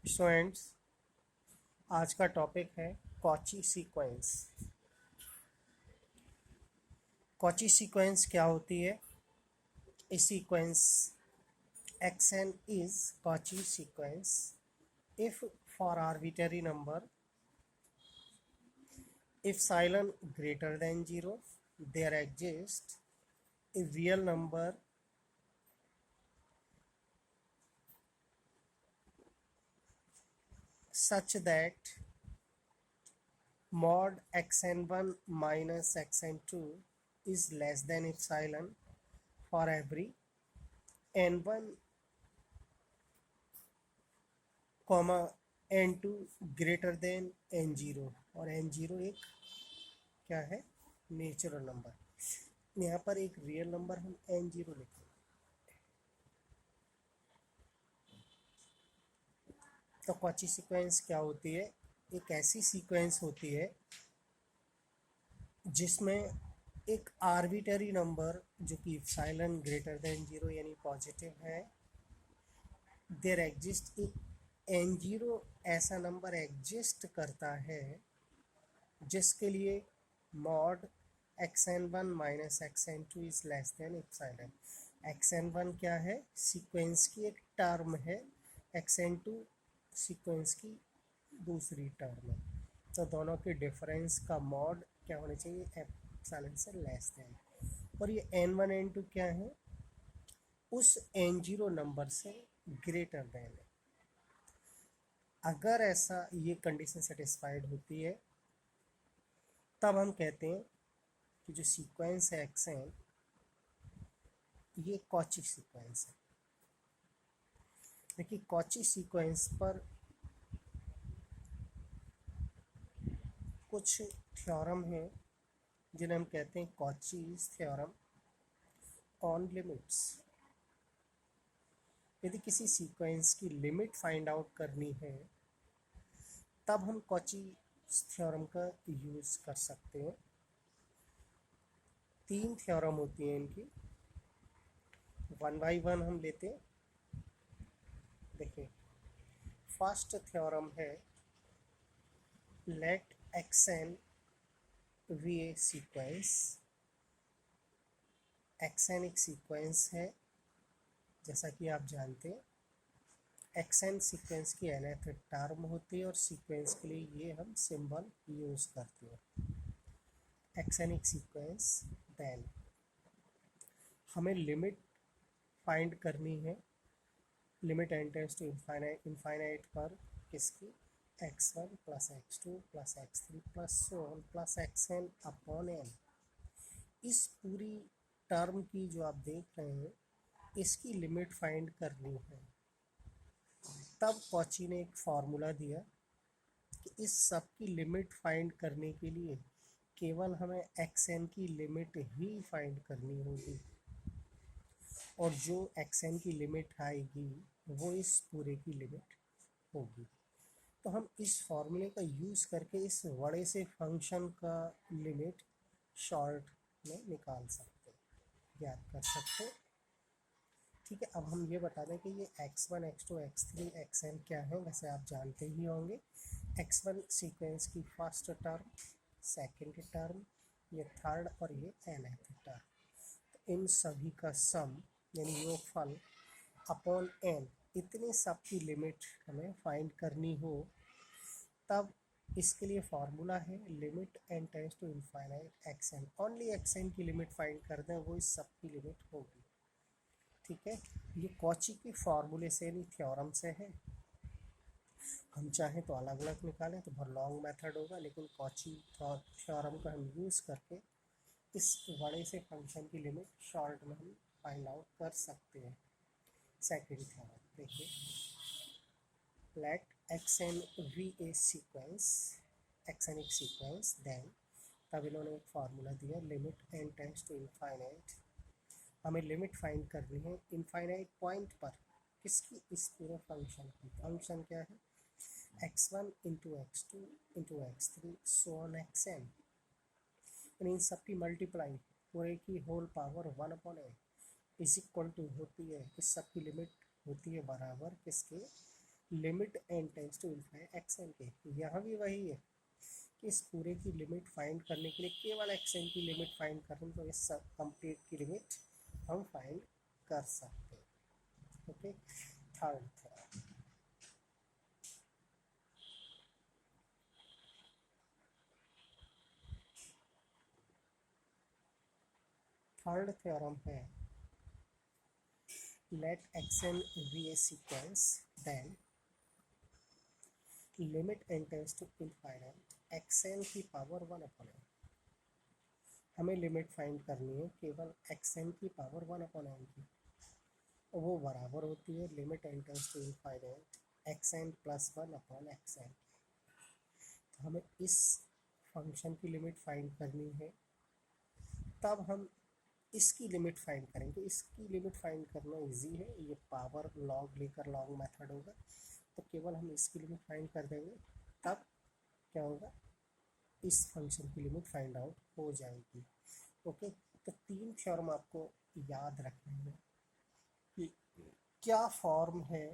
Students, आज का topic है कॉची सीक्वेंस। कॉची सीक्वेंस क्या होती है? ए sequence xn is Cauchy sequence if for arbitrary number epsilon greater than 0 there exists a real number such that mod xn1 minus xn2 is less than epsilon for every n1 comma n2 greater than n0 और n0 एक क्या है? Natural number. यहाँ पर एक real number हम n0 लिखें। तो कॉची सीक्वेंस क्या होती है? एक ऐसी सीक्वेंस होती है जिसमें एक आर्बिटरी नंबर जो कि इप्सिलॉन ग्रेटर देन 0 यानी पॉजिटिव है, देयर एग्जिस्ट एक n0 ऐसा नंबर एग्जिस्ट करता है जिसके लिए mod xn1 minus xn2 is less than epsilon. xn1 क्या है? सीक्वेंस की एक टर्म है, xn2 सीक्वेंस की दूसरी टर्म है। तो दोनों के डिफरेंस का मॉड क्या होना चाहिए? एप्सिलॉन से लेस देन। और ये n1 n2 क्या है? उस n0 नंबर से ग्रेटर देन है। अगर ऐसा ये कंडीशन सेटिस्फाइड होती है तब हम कहते हैं कि जो सीक्वेंस है xn ये कॉची सीक्वेंस है। देखिए, कॉची सीक्वेंस पर कुछ थ्योरम हैं जिन्हें हम कहते हैं कॉचीज थ्योरम ऑन लिमिट्स। यदि किसी सीक्वेंस की लिमिट फाइंड आउट करनी है तब हम कॉची थ्योरम का यूज़ कर सकते हैं। 3 थ्योरम होती हैं इनकी, वन बाई वन हम लेते हैं। देखिए, फर्स्ट थ्योरम है late xn be a sequence. xn एक सीक्वेंस है जैसा कि आप जानते हैं। xn सीक्वेंस की nth टर्म होती है और सीक्वेंस के लिए ये हम सिंबल यूज़ करते हैं। xn एक सीक्वेंस, देन हमें लिमिट फाइंड करनी है, limit n tends to infinite पर किसकी? x1 plus x2 plus x3 plus so on plus xn upon n। इस पूरी टर्म की जो आप देख रहे हैं इसकी लिमिट फाइंड करनी है। तब कॉची ने एक फार्मूला दिया कि इस सब की लिमिट फाइंड करने के लिए केवल हमें xn की लिमिट ही फाइंड करनी होगी और जो xn की लिमिट आएगी वो इस पूरे की लिमिट होगी। तो हम इस फॉर्मूले का यूज़ करके इस बड़े से फंक्शन का लिमिट शॉर्ट में निकाल सकते हैं, ज्ञात कर सकते हैं। ठीक है, अब हम ये बता दें कि ये x1 x2 x3 xn क्या है। वैसे आप जानते ही होंगे। x1 सीक्वेंस की फर्स्ट टर्म, सेकंड टर्म, ये थर्ड और ये nth टर्म। तो इन सभी का सम यानी योगफल अपॉन n, इतने सब की लिमिट हमें फाइंड करनी हो तब इसके लिए फार्मूला है limit n tends to infinite xn। Only xn की लिमिट फाइंड कर दें वो इस सब की लिमिट होगी। ठीक है, ये कॉची के फार्मूले से नहीं, थ्योरम से है। हम चाहें तो अलग अलग निकालें तो बहुत लॉन्ग मेथड होगा, लेकिन कॉची थ्योरम का हम यूज़ करके इस बड़े से फंक्शन की लिमिट शॉर्ट में हम फाइंड आउट कर सकते हैं। सेकेंड थ्योरम देखिए, let xn be a sequence. xn एक सीक्वेंस, देन तब इन्होंने एक फार्मूला दिया limit n tends to infinite. हमें लिमिट फाइंड करनी है इनफाइनाइट पॉइंट पर किसकी? इस पूरे फंक्शन की। फंक्शन क्या है? x1 into x2 into x3 so on xn। इन सब की मल्टीप्लाई पूरे की whole power 1/n is equal to होती है, इस सब की लिमिट होती है बराबर किसके? Limit N tends to infinite X N के, यहाँ भी वही है कि इस पूरे की लिमिट फाइंड करने के लिए केवल एक्स एन की लिमिट फाइंड करें तो इस सब कंप्लीट की लिमिट हम फाइंड कर सकते हैं। ओके, थर्ड थ्योरम है let xn be a sequence then limit n tends to infinite xn की पावर 1/n। हमें लिमिट फाइंड करनी है केवल xn की पावर 1/n की, वो बराबर होती है limit n tends to infinite xn plus 1/xn। तो हमें इस फंक्शन की लिमिट फाइंड करनी है, तब हम इसकी लिमिट फाइंड करेंगे। इसकी लिमिट फाइंड करना इजी है, ये पावर लॉग लेकर लॉग मेथड होगा, तो केवल हम इसकी लिमिट फाइंड कर देंगे, तब क्या होगा, इस फंक्शन की लिमिट फाइंड आउट हो जाएगी। ओके, तो तीन थ्योरम आपको याद रखने हैं कि क्या फॉर्म है।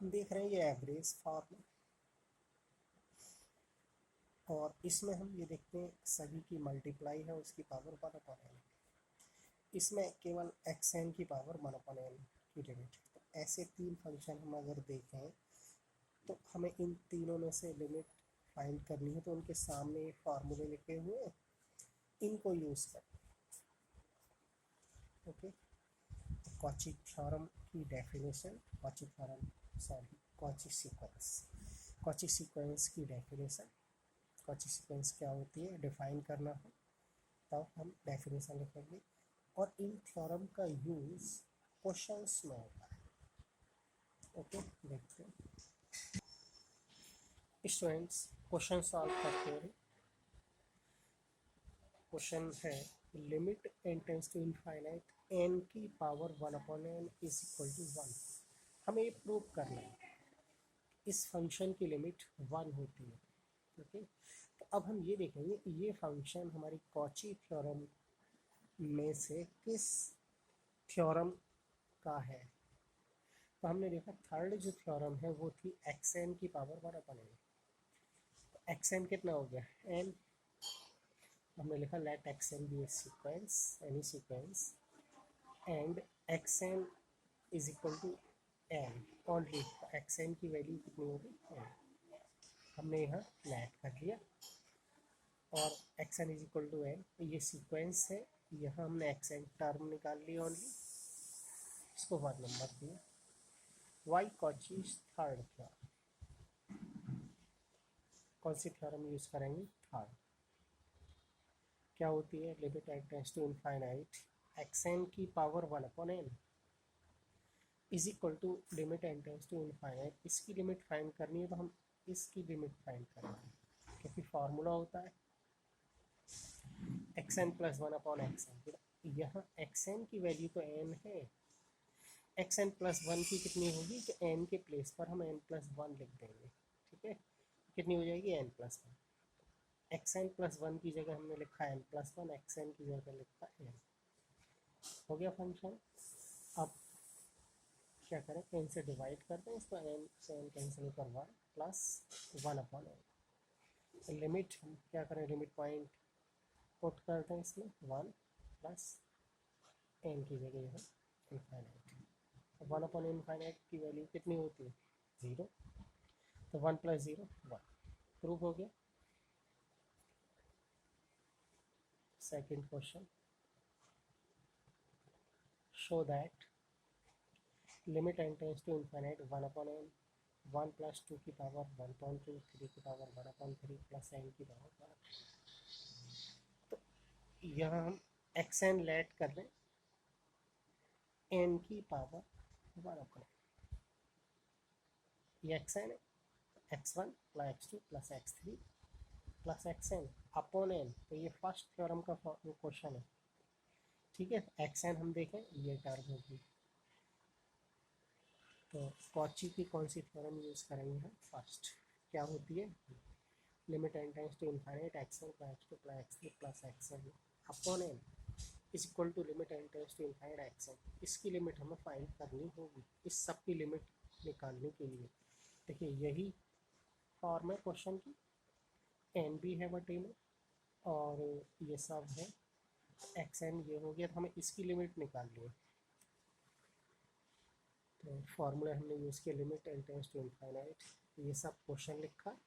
हम देख रहे हैं ये एवरेज फॉर्म है, और इसमें हम ये देखते हैं सभी की मल्टीप्लाई है उसकी पावर 1/n। इसमें केवल xn की पावर 1/n की लिमिट है। तो ऐसे तीन फंक्शन हम अगर देखें तो हमें इन तीनों में से लिमिट फाइंड करनी है, तो उनके सामने फार्मूले लिखे हुए हैं, इनको यूज़ कर। ओके, कॉची थ्योरम की डेफिनेशन, कॉची सीक्वेंस की डेफिनेशन। कॉची सीक्वेंस क्या होती है डिफाइन करना है, तब हम डेफिनेशन लिखेंगे, और इन थ्योरम का यूज़ क्वेश्चंस में होता है। ओके, देखते हैं स्टूडेंट्स, क्वेश्चन सॉल्व करते हैं। क्वेश्चन है limit n tends to infinite n की power 1/n is equal to 1। हमें ये प्रूव करना है इस फंक्शन की लिमिट 1 होती है। ओके, तो अब हम ये देखेंगे ये फंक्शन हमारी कॉची थ्योरम में से किस थ्योरम का है। तो हमने देखा थर्ड जो थ्योरम है वो थी xn की पावर 1/n। तो xn कितना हो गया n, हमने लिखा let xn be a sequence, any sequence, and xn is equal to n only. xn की वैल्यू कितनी होगी n, हमने यहाँ लेट कर लिया, और xn is equal to n। ये सीक्वेंस है, यहाँ हमने xn टर्म निकाल ली ओनली, इसको 1 नंबर दिया। वाई कॉचीज थर्ड थ्योरम, कौन सी थ्योरम यूज़ करेंगे, थर्ड। क्या होती है limit n tends to infinite xn की power 1/n is equal to limit n tends to infinite. इसकी लिमिट फाइंड करनी है तो हम इसकी लिमिट फाइंड करेंगे, क्योंकि फार्मूला होता है xn प्लस 1/xn। यहाँ xn की वैल्यू तो n है, xn प्लस 1 की कितनी होगी कि n के प्लेस पर हम n प्लस 1 लिख देंगे। ठीक है, कितनी हो जाएगी n प्लस 1। xn प्लस 1 की जगह हमने लिखा n प्लस 1, xn की जगह लिखा n। हो गया फंक्शन। अब क्या करें, n से डिवाइड कर दें इसको, n से n कैंसिल कर 1 प्लस 1/n। लिमिट हम क्या करें, लिमिट पॉइंट पुट कर दें इसमें 1 प्लस n की जगह यहाँ इनफाइनाइट। 1/इनफाइनाइट की वैल्यू कितनी होती है 0, तो 1 प्लस 0 1। प्रूव हो गया। Second question, show that limit n tends to infinite 1/n 1 plus 2 की पावर 1.2, 3 की पावर 1/3 प्लस n की पावर 1। तो यहाँ हम xn लेट कर दें n की पावर 1/n। ये xn है, x1 plus x2 plus x3 plus xn upon n। तो ये फर्स्ट थ्योरम का क्वेश्चन है। ठीक है, xn हम देखें ये टर्म होगी, तो कॉची की कौन सी थ्योरम यूज़ करेंगे हम, फर्स्ट। क्या होती है, limit n tends to infinite x1 plus x2 plus x3 plus xn upon n is equal to limit n tends to infinite xn। इसकी लिमिट हमें फाइंड करनी होगी, इस सब की लिमिट निकालने के लिए। देखिए यही फॉर्म है क्वेश्चन की, एन भी है बटे में और ये सब है एक्स एन, ये हो गया तो हमें इसकी लिमिट निकालनी है। तो फार्मूला हमने यूज़ किया limit N tends to infinite, ये सब क्वेश्चन लिखा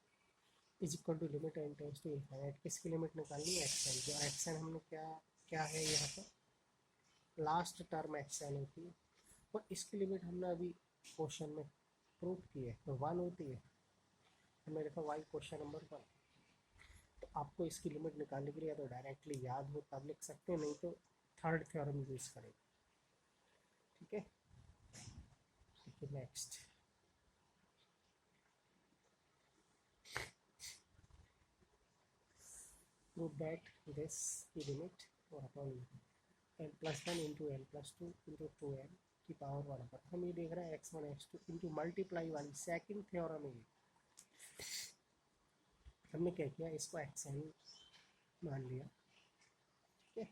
is equal to limit N tends to infinite, किसकी लिमिट निकालनी है एक्स एन, जो एक्स एन हमने क्या क्या है यहाँ पर लास्ट टर्म एक्स एन होती है, और इसकी लिमिट हमने अभी क्वेश्चन में प्रूव की है तो 1 होती है, हमने देखा वाई क्वेश्चन नंबर 1। तो आपको इसकी लिमिट निकालने के लिए या तो डायरेक्टली याद हो तब लिख सकते हैं, नहीं तो थर्ड थ्योरम यूज़ करेंगे। ठीक है, next prove that this limit और अपन n+1 into n+2 into 2n की पावर 1 पर हम ये देख रहे हैं x1 x2 इंटू मल्टीप्लाई वाली सेकंड थ्योरम है। हमने क्या किया, इसको xn मान लिया। ठीक है,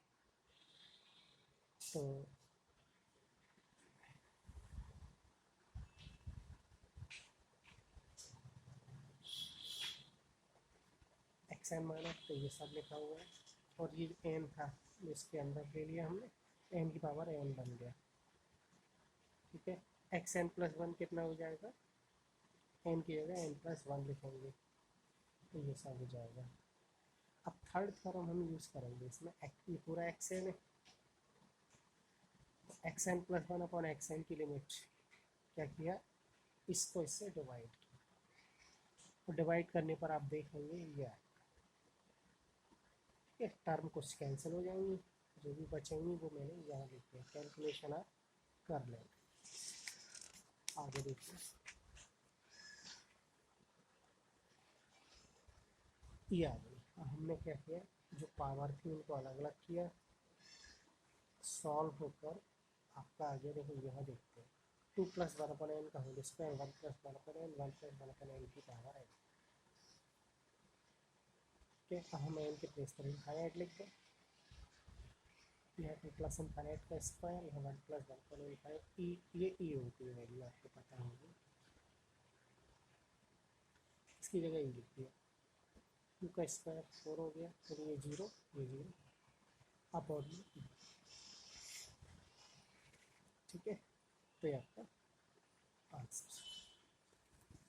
तो xn माना तो ये सब लिखा हुआ है, और ये n था इसके अंदर ले लिया हमने, n की पावर n बन गया। ठीक है, xn+1 कितना हो जाएगा, n की जगह n+1 लिखेंगे तो ये सब हो जाएगा। अब थर्ड थ्योरम हम यूज़ करेंगे इसमें, ये पूरा xn है, xn+1 अपॉन xn की लिमिट क्या किया, इसको इससे डिवाइड किया, तो डिवाइड करने पर आप देखेंगे ये आएगा। ठीक है, टर्म कुछ कैंसिल हो जाएंगी, जो भी बचेंगी वो मैंने यहाँ लिख दिया, कैलकुलेशन आप कर लेंगे। आगे देखिए, ये आ गई। हमने क्या किया, जो पावर थी उनको अलग अलग किया, सॉल्व होकर आपका आगे देखो यहाँ देखते हैं 2+1/n का होल स्क्वायर 1+1/n 1+1/n की पावर है। ठीक है, हम n के प्लेस पर इनफाइनाइट लिख दें, यहाँ 2+ इनफाइनाइट का स्क्वायर, यहाँ 1+1/n ये ई होती है वैल्यू, आपको पता होगी, इसकी जगह ई लिख दिया, 2 का स्क्वायर 4 हो गया, फिर ये 0 अपॉन। ठीक है, तो ये आपका आंसर।